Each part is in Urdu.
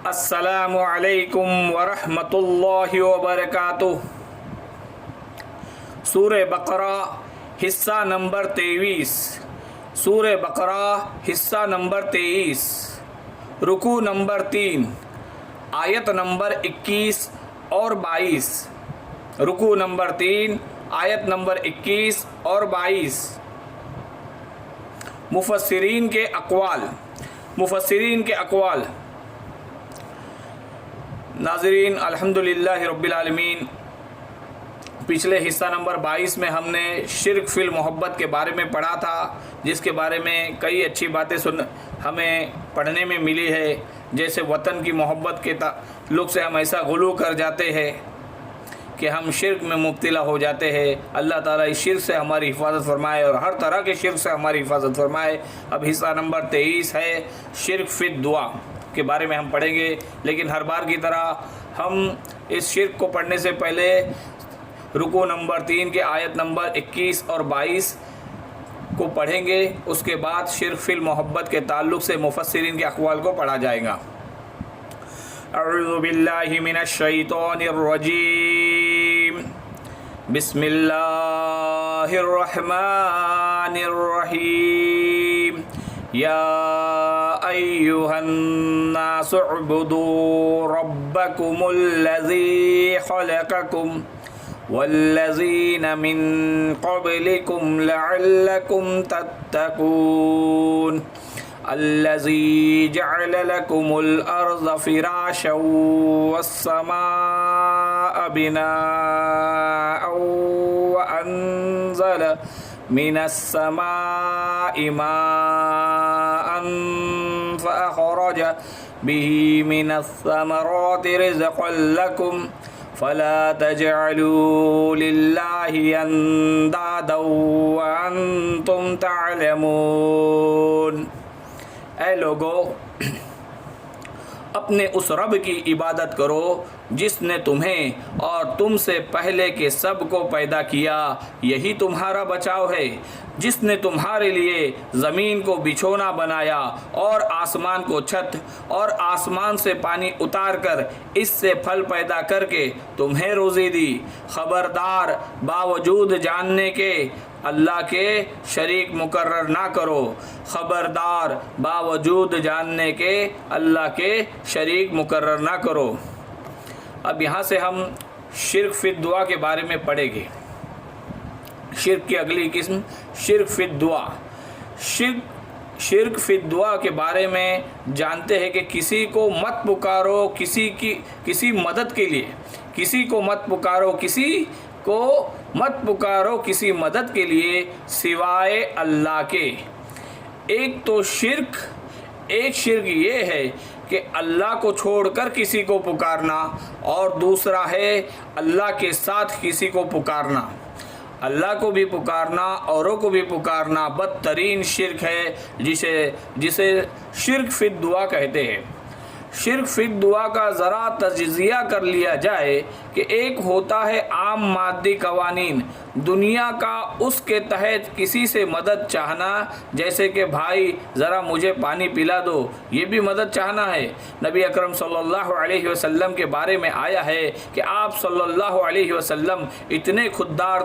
السلام علیکم ورحمۃ اللہ وبرکاتہ۔ سورہ بقرہ حصہ نمبر 23۔ سورہ بقرہ حصہ نمبر 23، رکوع نمبر 3، آیت نمبر 21 اور 22۔ رکوع نمبر 3، آیت نمبر 21 اور 22۔ مفسرین کے اقوال۔ ناظرین، الحمدللہ رب العالمین، پچھلے حصہ نمبر 22 میں ہم نے شرک فی المحبت کے بارے میں پڑھا تھا، جس کے بارے میں کئی اچھی باتیں ہمیں پڑھنے میں ملی ہے، جیسے وطن کی محبت کے تعلق سے ہم ایسا غلو کر جاتے ہیں کہ ہم شرک میں مبتلا ہو جاتے ہیں۔ اللہ تعالیٰ اس شرک سے ہماری حفاظت فرمائے اور ہر طرح کے شرک سے ہماری حفاظت فرمائے۔ اب حصہ نمبر 23 ہے شرک فی الدعا کے بارے میں ہم پڑھیں گے، لیکن ہر بار کی طرح ہم اس شرک کو پڑھنے سے پہلے رکوع نمبر 3 کے آیت نمبر 21 اور 22 کو پڑھیں گے، اس کے بعد شرک فی المحبت کے تعلق سے مفسرین کے اقوال کو پڑھا جائے گا۔ اعوذ باللہ من الشیطان الرجیم، بسم اللہ الرحمن الرحیم، یا ایہا الناس اعبدوا ربکم الذی خلقکم والذین من قبلکم لعلکم تتقون، الذی جعل لکم الارض فراشا والسماء بناء وانزل من السماء ماء فأخرج به من الثمرات رزقا لكم فلا تجعلوا لله اندادا وانتم تعلمون۔ اے لوگو، اپنے اس رب کی عبادت کرو جس نے تمہیں اور تم سے پہلے کے سب کو پیدا کیا، یہی تمہارا بچاؤ ہے، جس نے تمہارے لیے زمین کو بچھونا بنایا اور آسمان کو چھت، اور آسمان سے پانی اتار کر اس سے پھل پیدا کر کے تمہیں روزی دی۔ خبردار، باوجود جاننے کے اللہ کے شریک مقرر نہ کرو۔ خبردار، باوجود جاننے کے اللہ کے شریک مقرر نہ کرو۔ اب یہاں سے ہم شرک فی الدعا کے بارے میں پڑھیں گے۔ شرک کی اگلی قسم شرک فی الدعا۔ شرک فی الدعا کے بارے میں جانتے ہیں کہ کسی کو مت پکارو کسی مدد کے لیے، کسی کو مت پکارو کسی مدد کے لیے سوائے اللہ کے۔ ایک شرک یہ ہے کہ اللہ کو چھوڑ کر کسی کو پکارنا، اور دوسرا ہے اللہ کے ساتھ کسی کو پکارنا۔ اللہ کو بھی پکارنا، اوروں کو بھی پکارنا بدترین شرک ہے، جسے شرک فی الدعا کہتے ہیں۔ شرک فی الدعا کا ذرا تجزیہ کر لیا جائے کہ ایک ہوتا ہے عام مادی قوانین، دنیا کا، اس کے تحت کسی سے مدد چاہنا، جیسے کہ بھائی ذرا مجھے پانی پلا دو، یہ بھی مدد چاہنا ہے۔ نبی اکرم صلی اللہ علیہ وسلم کے بارے میں آیا ہے کہ آپ صلی اللہ علیہ وسلم اتنے خوددار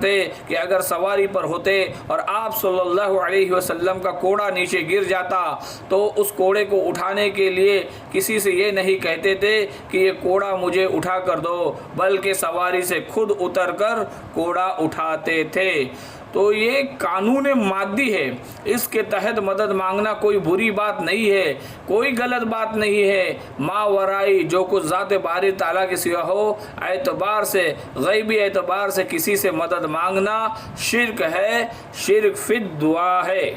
تھے کہ اگر سواری پر ہوتے اور آپ صلی اللہ علیہ وسلم کا کوڑا نیچے گر جاتا تو اس کوڑے کو اٹھانے کے لیے کسی سے یہ نہیں کہتے تھے کہ یہ کوڑا مجھے اٹھا کر دو، بلکہ سواری سے خود اتر کر کوڑا اٹھاتے تھے۔ تو یہ قانون مادی ہے، اس کے تحت مدد مانگنا کوئی بری بات نہیں ہے، کوئی غلط بات نہیں ہے۔ ما ورائی جو کچھ ذات باری تعالیٰ کے سوا ہو، اعتبار سے، غیبی اعتبار سے کسی سے مدد مانگنا شرک ہے، شرک فی الدعا ہے،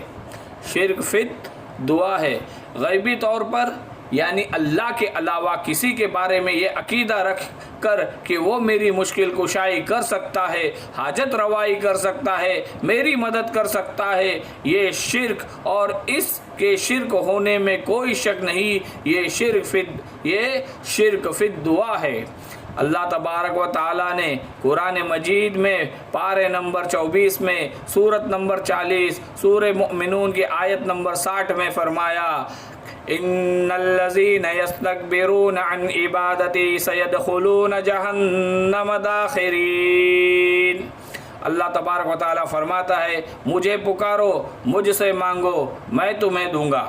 شرک فی الدعا ہے۔ غیبی طور پر یعنی اللہ کے علاوہ کسی کے بارے میں یہ عقیدہ رکھ کر کہ وہ میری مشکل کشائی کر سکتا ہے، حاجت روائی کر سکتا ہے، میری مدد کر سکتا ہے، یہ شرک، اور اس کے شرک ہونے میں کوئی شک نہیں، یہ شرک فی الدعا ہے۔ اللہ تبارک و تعالیٰ نے قرآن مجید میں پارے نمبر 24 میں سورت نمبر 40 سورہ مؤمنون کی آیت نمبر 60 میں فرمایا، ان الذین یستکبرون عن عبادتی سیدخلون جہنم داخرین۔ اللہ تبارک و تعالیٰ فرماتا ہے مجھے پکارو، مجھ سے مانگو، میں تمہیں دوں گا،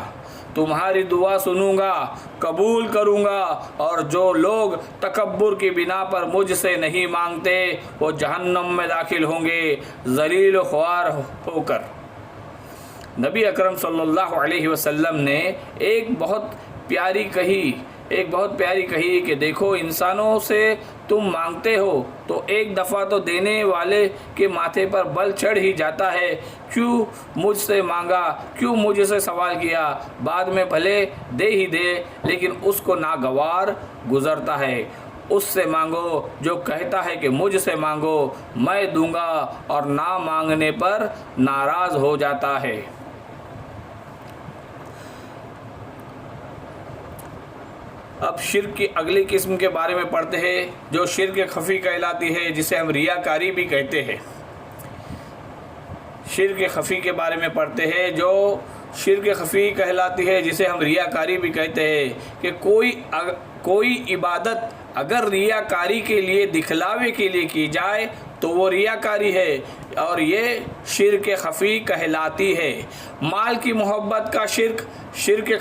تمہاری دعا سنوں گا، قبول کروں گا، اور جو لوگ تکبر کی بنا پر مجھ سے نہیں مانگتے وہ جہنم میں داخل ہوں گے ذلیل و خوار ہو کر۔ نبی اکرم صلی اللہ علیہ وسلم نے ایک بہت پیاری کہی کہ دیکھو انسانوں سے تم مانگتے ہو تو ایک دفعہ تو دینے والے کے ماتھے پر بل چڑھ ہی جاتا ہے، کیوں مجھ سے مانگا، کیوں مجھ سے سوال کیا، بعد میں بھلے دے ہی دے لیکن اس کو ناگوار گزرتا ہے۔ اس سے مانگو جو کہتا ہے کہ مجھ سے مانگو میں دوں گا اور نہ مانگنے پر ناراض ہو جاتا ہے۔ اب شرک کی اگلی قسم کے بارے میں پڑھتے ہیں جو شرک خفی کہلاتی ہے، جسے ہم ریاکاری بھی کہتے ہیں۔ شرک خفی کے بارے میں پڑھتے ہیں جو شرک خفی کہلاتی ہے، جسے ہم ریاکاری بھی کہتے ہیں، کہ کوئی عبادت اگر ریاکاری کے لیے، دکھلاوے کے لیے کی جائے تو وہ ریاکاری ہے اور یہ شرک خفی کہلاتی ہے۔ مال کی محبت کا شرک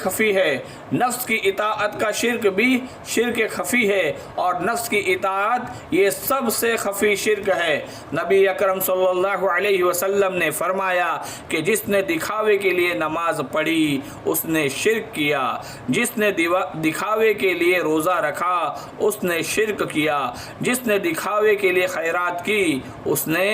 خفی ہے، نفس کی اطاعت کا شرک بھی شرک خفی ہے، اور نفس کی اطاعت یہ سب سے خفی شرک ہے۔ نبی اکرم صلی اللہ علیہ وسلم نے فرمایا کہ جس نے دکھاوے کے لیے نماز پڑھی اس نے شرک کیا، جس نے دکھاوے کے لیے روزہ رکھا اس نے شرک کیا، جس نے دکھاوے کے لیے خیرات کی اس نے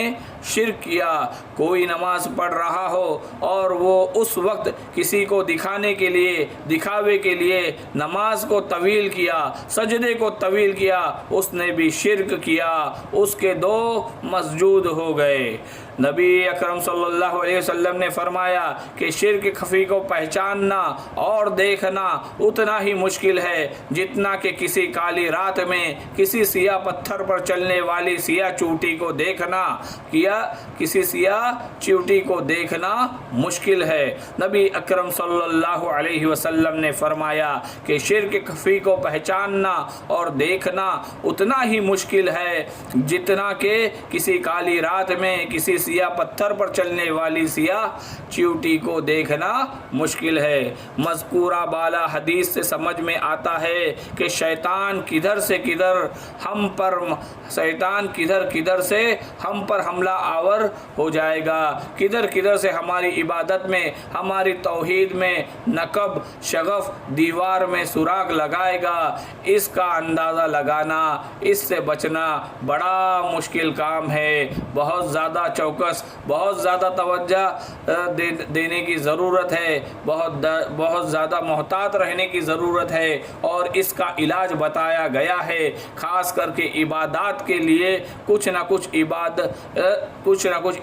شرک کیا۔ کوئی نماز پڑھ رہا ہو اور وہ اس وقت کسی کو دکھانے کے لیے، دکھاوے کے لیے نماز کو طویل کیا، سجدے کو طویل کیا، اس نے بھی شرک کیا، اس کے دو مسجود ہو گئے۔ نبی اکرم صلی اللہ علیہ وسلم نے فرمایا کہ شرک خفی کو پہچاننا اور دیکھنا اتنا ہی مشکل ہے جتنا کہ کسی کالی رات میں کسی سیاہ پتھر پر چلنے والی سیاہ چوٹی کو دیکھنا، کسی سیاہ چوٹی کو دیکھنا مشکل ہے۔ نبی اکرم صلی اللہ علیہ وسلم نے فرمایا کہ شرک خفی کو پہچاننا اور دیکھنا اتنا ہی مشکل ہے جتنا کہ کسی کالی رات میں کسی سیاہ پتھر پر چلنے والی سیاہ چیوٹی کو دیکھنا مشکل ہے۔ مذکورہ بالا حدیث سے سمجھ میں آتا ہے کہ شیطان کدھر کدھر سے ہم پر حملہ آور ہو جائے گا، کدھر سے ہماری عبادت میں، ہماری توحید میں نقب شغف دیوار میں سوراخ لگائے گا۔ اس کا اندازہ لگانا، اس سے بچنا بڑا مشکل کام ہے۔ بہت زیادہ چوکس، بہت زیادہ توجہ دینے کی ضرورت ہے، بہت زیادہ محتاط رہنے کی ضرورت ہے، اور اس کا علاج بتایا گیا ہے۔ خاص کر کے عبادات کے لیے کچھ نہ کچھ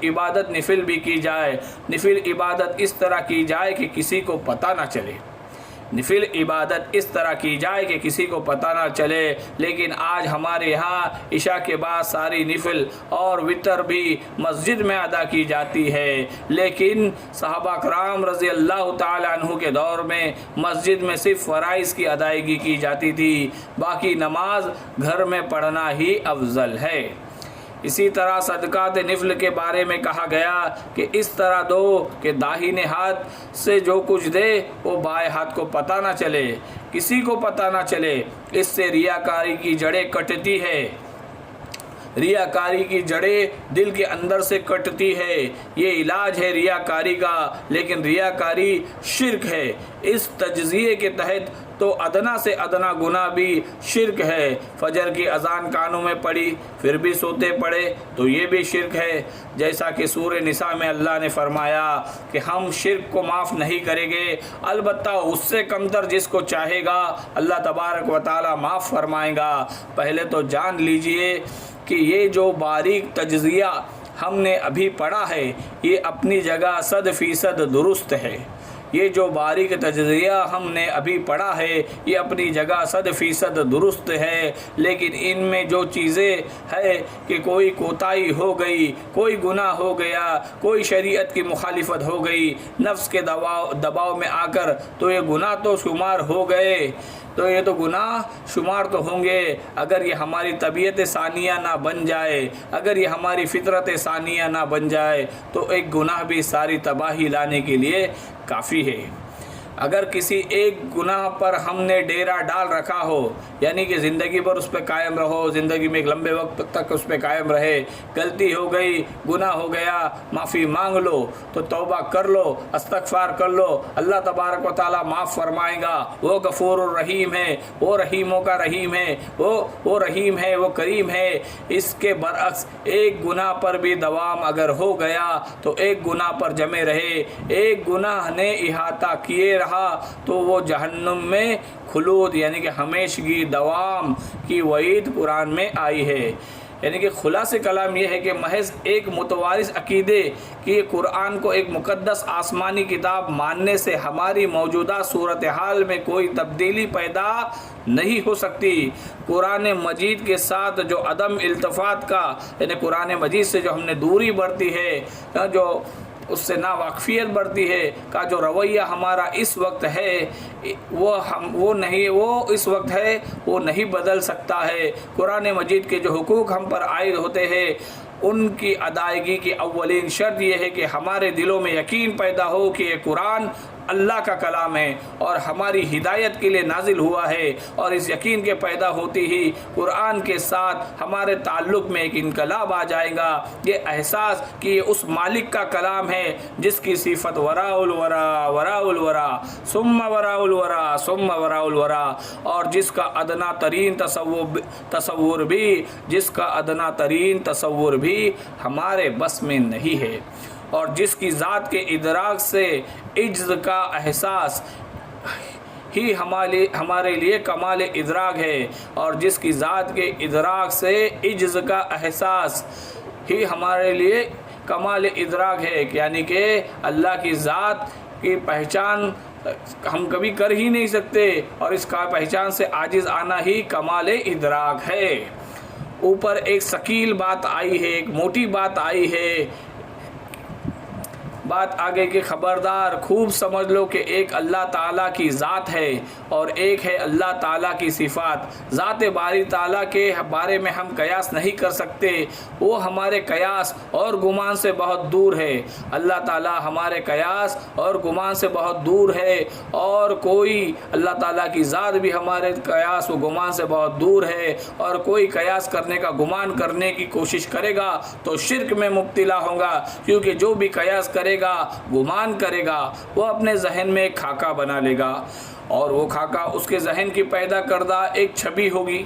عبادت نفل بھی کی جائے۔ نفل عبادت اس طرح کی جائے کہ کسی کو پتہ نہ چلے، نفل عبادت اس طرح کی جائے کہ کسی کو پتہ نہ چلے۔ لیکن آج ہمارے یہاں عشاء کے بعد ساری نفل اور وتر بھی مسجد میں ادا کی جاتی ہے، لیکن صحابہ کرام رضی اللہ تعالیٰ عنہ کے دور میں مسجد میں صرف فرائض کی ادائیگی کی جاتی تھی، باقی نماز گھر میں پڑھنا ہی افضل ہے۔ اسی طرح صدقات نفل کے بارے میں کہا گیا کہ اس طرح دو کہ داہنے ہاتھ سے جو کچھ دے وہ بائیں ہاتھ کو پتہ نہ چلے، کسی کو پتہ نہ چلے۔ اس سے ریاکاری کی جڑیں کٹتی ہے، ریاکاری کی جڑیں دل کے اندر سے کٹتی ہے۔ یہ علاج ہے ریاکاری کا، لیکن ریاکاری شرک ہے۔ اس تجزیے کے تحت تو ادنا سے ادنا گناہ بھی شرک ہے۔ فجر کی اذان کانوں میں پڑی پھر بھی سوتے پڑے تو یہ بھی شرک ہے، جیسا کہ سورہ نساء میں اللہ نے فرمایا کہ ہم شرک کو معاف نہیں کریں گے، البتہ اس سے کمتر جس کو چاہے گا اللہ تبارک و تعالی معاف فرمائے گا۔ پہلے تو جان لیجئے کہ یہ جو باریک تجزیہ ہم نے ابھی پڑھا ہے یہ اپنی جگہ 100% درست ہے، یہ جو باریک تجزیہ ہم نے ابھی پڑھا ہے یہ اپنی جگہ 100% درست ہے، لیکن ان میں جو چیزیں ہے کہ کوئی کوتاہی ہو گئی، کوئی گناہ ہو گیا، کوئی شریعت کی مخالفت ہو گئی، نفس کے دباؤ میں آ کر، تو یہ گناہ تو شمار ہو گئے، تو یہ تو گناہ شمار تو ہوں گے۔ اگر یہ ہماری طبیعت ثانیہ نہ بن جائے، اگر یہ ہماری فطرت ثانیہ نہ بن جائے، تو ایک گناہ بھی ساری تباہی لانے کے لیے کافی ہے۔ اگر کسی ایک گناہ پر ہم نے ڈیرا ڈال رکھا ہو، یعنی کہ زندگی بھر اس پہ قائم رہو، زندگی میں ایک لمبے وقت تک اس پہ قائم رہے، غلطی ہو گئی، گناہ ہو گیا، معافی مانگ لو، تو توبہ کر لو، استغفار کر لو، اللہ تبارک و تعالیٰ معاف فرمائے گا۔ وہ غفور الرحیم ہے، وہ رحیموں کا رحیم ہے، وہ رحیم ہے، وہ کریم ہے۔ اس کے برعکس ایک گناہ پر بھی دوام اگر ہو گیا تو ایک گناہ پر جمے رہے، ایک گناہ نے احاطہ کیے رہا، تو وہ جہنم میں خلود یعنی کہ ہمیشگی دوام کی وعید قرآن میں آئی ہے۔ یعنی کہ خلاصہ کلام یہ ہے کہ محض ایک متوارث عقیدے کہ قرآن کو ایک مقدس آسمانی کتاب ماننے سے ہماری موجودہ صورتحال میں کوئی تبدیلی پیدا نہیں ہو سکتی۔ قرآن مجید کے ساتھ جو عدم التفات کا، یعنی قرآن مجید سے جو ہم نے دوری برتی ہے، جو اس سے ناواقفیت بڑھتی ہے، کا جو رویہ ہمارا اس وقت ہے وہ اس وقت ہے وہ نہیں بدل سکتا ہے۔ قرآن مجید کے جو حقوق ہم پر عائد ہوتے ہیں ان کی ادائیگی کی اولین شرط یہ ہے کہ ہمارے دلوں میں یقین پیدا ہو کہ یہ قرآن اللہ کا کلام ہے اور ہماری ہدایت کے لیے نازل ہوا ہے، اور اس یقین کے پیدا ہوتی ہی قرآن کے ساتھ ہمارے تعلق میں ایک انقلاب آ جائے گا۔ یہ احساس کہ یہ اس مالک کا کلام ہے جس کی صفت وراء الورا وراء الورا ثم وراء الورا ثم وراء الورا، اور جس کا ادنا ترین تصور بھی ہمارے بس میں نہیں ہے، اور جس کی ذات کے ادراک سے عجز کا احساس ہی ہمارے لیے کمال ادراک ہے، اور جس کی ذات کے ادراک سے عجز کا احساس ہی ہمارے لیے کمال ادراک ہے، یعنی کہ اللہ کی ذات کی پہچان ہم کبھی کر ہی نہیں سکتے، اور اس کا پہچان سے عاجز آنا ہی کمال ادراک ہے۔ اوپر ایک ثقیل بات آئی ہے، ایک موٹی بات آئی ہے، بات آگے کہ خبردار خوب سمجھ لو کہ ایک اللہ تعالیٰ کی ذات ہے اور ایک ہے اللہ تعالیٰ کی صفات۔ ذات باری تعالیٰ کے بارے میں ہم قیاس نہیں کر سکتے، وہ ہمارے قیاس اور گمان سے بہت دور ہے۔ اللہ تعالیٰ ہمارے قیاس اور گمان سے بہت دور ہے، اور کوئی اللہ تعالیٰ کی ذات بھی ہمارے قیاس و گمان سے بہت دور ہے، اور کوئی قیاس کرنے کا گمان کرنے کی کوشش کرے گا تو شرک میں مبتلا ہوگا، کیونکہ جو بھی قیاس کرے گا، گمان کرے گا، وہ اپنے ذہن میں ایک خاکہ بنا لے گا، اور وہ خاکہ اس کے ذہن کی پیدا کردہ ایک چھبی ہوگی،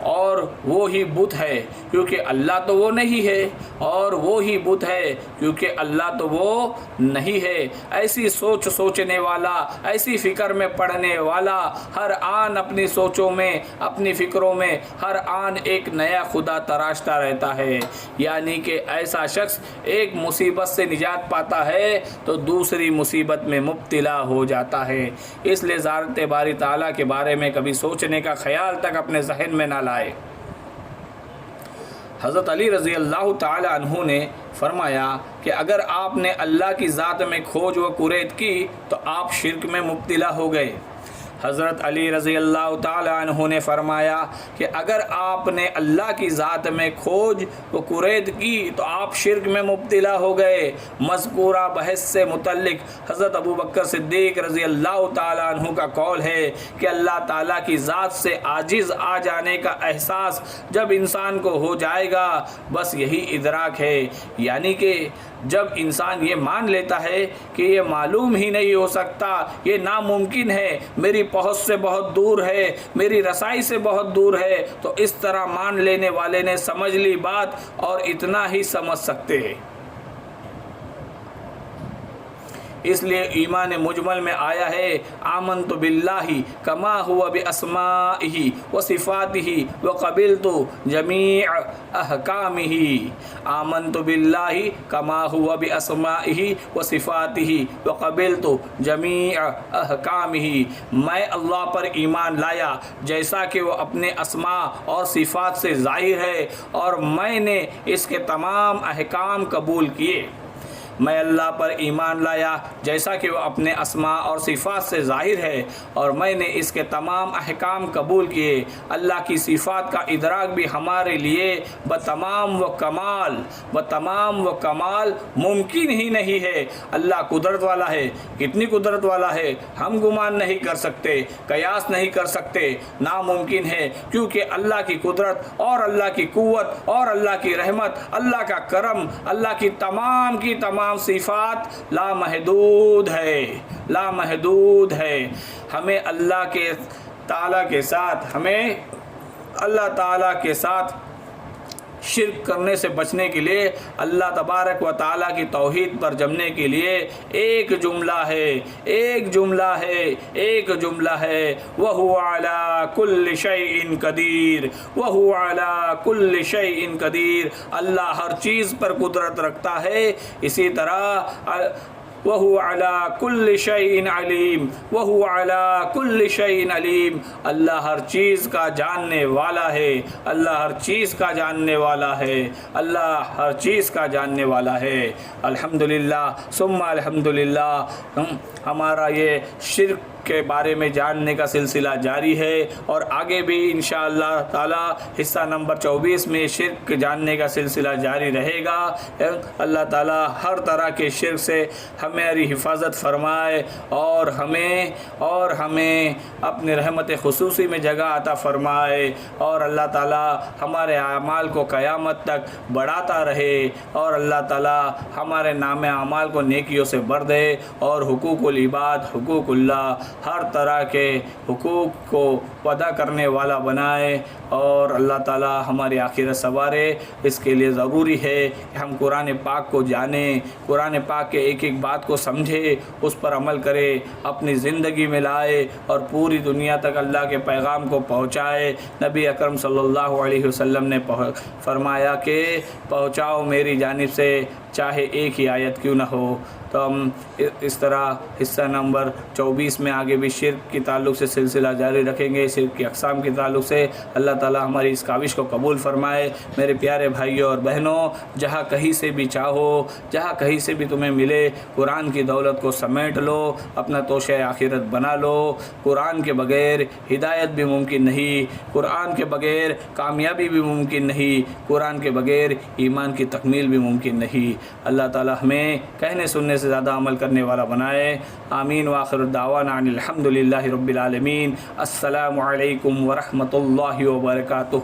اور وہی بت ہے، کیونکہ اللہ تو وہ نہیں ہے، اور وہی بت ہے کیونکہ اللہ تو وہ نہیں ہے۔ ایسی سوچنے والا، ایسی فکر میں پڑھنے والا ہر آن اپنی سوچوں میں، اپنی فکروں میں ہر آن ایک نیا خدا تراشتا رہتا ہے، یعنی کہ ایسا شخص ایک مصیبت سے نجات پاتا ہے تو دوسری مصیبت میں مبتلا ہو جاتا ہے۔ اس لیے ذات باری تعالیٰ کے بارے میں کبھی سوچنے کا خیال تک اپنے ذہن میں نہ لائے۔ حضرت علی رضی اللہ تعالی عنہ نے فرمایا کہ اگر آپ نے اللہ کی ذات میں کھوج و کرید کی تو آپ شرک میں مبتلا ہو گئے۔ حضرت علی رضی اللہ تعالی عنہ نے فرمایا کہ اگر آپ نے اللہ کی ذات میں کھوج و کرید کی تو آپ شرک میں مبتلا ہو گئے۔ مذکورہ بحث سے متعلق حضرت ابو بکر صدیق رضی اللہ تعالی عنہ کا قول ہے کہ اللہ تعالیٰ کی ذات سے عاجز آ جانے کا احساس جب انسان کو ہو جائے گا، بس یہی ادراک ہے، یعنی کہ جب انسان یہ مان لیتا ہے کہ یہ معلوم ہی نہیں ہو سکتا، یہ ناممکن ہے، میری پہنچ سے بہت دور ہے، میری رسائی سے بہت دور ہے، تو اس طرح مان لینے والے نے سمجھ لی بات، اور اتنا ہی سمجھ سکتے ہیں۔ اس لیے ایمان مجمل میں آیا ہے آمنت باللہ کما ہوا باسمائہ و صفاتہ وقبلت جمیع احکامہ، آمنت باللہ کما ہوا باسمائہ و صفاتہ وقبلت جمیع احکامہ، میں اللہ پر ایمان لایا جیسا کہ وہ اپنے اسماء اور صفات سے ظاہر ہے، اور میں نے اس کے تمام احکام قبول کیے۔ میں اللہ پر ایمان لایا جیسا کہ وہ اپنے اسماء اور صفات سے ظاہر ہے، اور میں نے اس کے تمام احکام قبول کیے۔ اللہ کی صفات کا ادراک بھی ہمارے لیے بتمام و کمال ممکن ہی نہیں ہے۔ اللہ قدرت والا ہے، کتنی قدرت والا ہے ہم گمان نہیں کر سکتے، قیاس نہیں کر سکتے، ناممکن ہے، کیونکہ اللہ کی قدرت اور اللہ کی قوت اور اللہ کی رحمت، اللہ کا کرم، اللہ کی تمام صفات لامحدود ہے۔ ہمیں اللہ تعالیٰ کے ساتھ شرک کرنے سے بچنے کے لیے، اللہ تبارک و تعالیٰ کی توحید پر جمنے کے لیے ایک جملہ ہے وَهُوَ عَلَى كُلِّ شَيْءٍ قَدِيرٌ وَهُوَ عَلَى كُلِّ شَيْءٍ قَدِيرٌ، اللہ ہر چیز پر قدرت رکھتا ہے، اسی طرح وَهُوَ عَلَى كُلِّ شَيْءٍ عَلِيمٌ وَهُوَ عَلَى كُلِّ شَيْءٍ عَلِيمٌ، اللہ ہر چیز کا جاننے والا ہے، الحمدللہ ثم الحمدللہ۔ ہمارا یہ شرک کے بارے میں جاننے کا سلسلہ جاری ہے، اور آگے بھی انشاءاللہ تعالی حصہ نمبر 24 میں شرک جاننے کا سلسلہ جاری رہے گا۔ اللہ تعالی ہر طرح کے شرک سے ہماری حفاظت فرمائے، اور ہمیں اپنے رحمت خصوصی میں جگہ عطا فرمائے، اور اللہ تعالی ہمارے اعمال کو قیامت تک بڑھاتا رہے، اور اللہ تعالی ہمارے نام اعمال کو نیکیوں سے بھر دے، اور حقوق العباد، حقوق اللہ، ہر طرح کے حقوق کو ادا کرنے والا بنائے، اور اللہ تعالی ہماری آخرت سنوارے۔ اس کے لیے ضروری ہے کہ ہم قرآن پاک کو جانیں، قرآن پاک کے ایک ایک بات کو سمجھے، اس پر عمل کرے، اپنی زندگی میں لائے، اور پوری دنیا تک اللہ کے پیغام کو پہنچائے۔ نبی اکرم صلی اللہ علیہ وسلم نے فرمایا کہ پہنچاؤ میری جانب سے چاہے ایک ہی آیت کیوں نہ ہو۔ تو ہم اس طرح حصہ نمبر 24 میں آگے بھی شرک کے تعلق سے سلسلہ جاری رکھیں گے، شرک کی اقسام کے تعلق سے۔ اللہ تعالی ہماری اس کاوش کو قبول فرمائے۔ میرے پیارے بھائیوں اور بہنوں، جہاں کہیں سے بھی چاہو، جہاں کہیں سے بھی تمہیں ملے، قرآن کی دولت کو سمیٹ لو، اپنا توشہ آخرت بنا لو۔ قرآن کے بغیر ہدایت بھی ممکن نہیں، قرآن کے بغیر کامیابی بھی ممکن نہیں، قرآن کے بغیر ایمان کی تکمیل بھی ممکن نہیں۔ اللہ تعالی ہمیں کہنے سننے سے زیادہ عمل کرنے والا بنائے۔ آمین وآخر دعوانا الحمدللہ رب العالمین۔ السلام علیکم ورحمۃ اللہ وبرکاتہ۔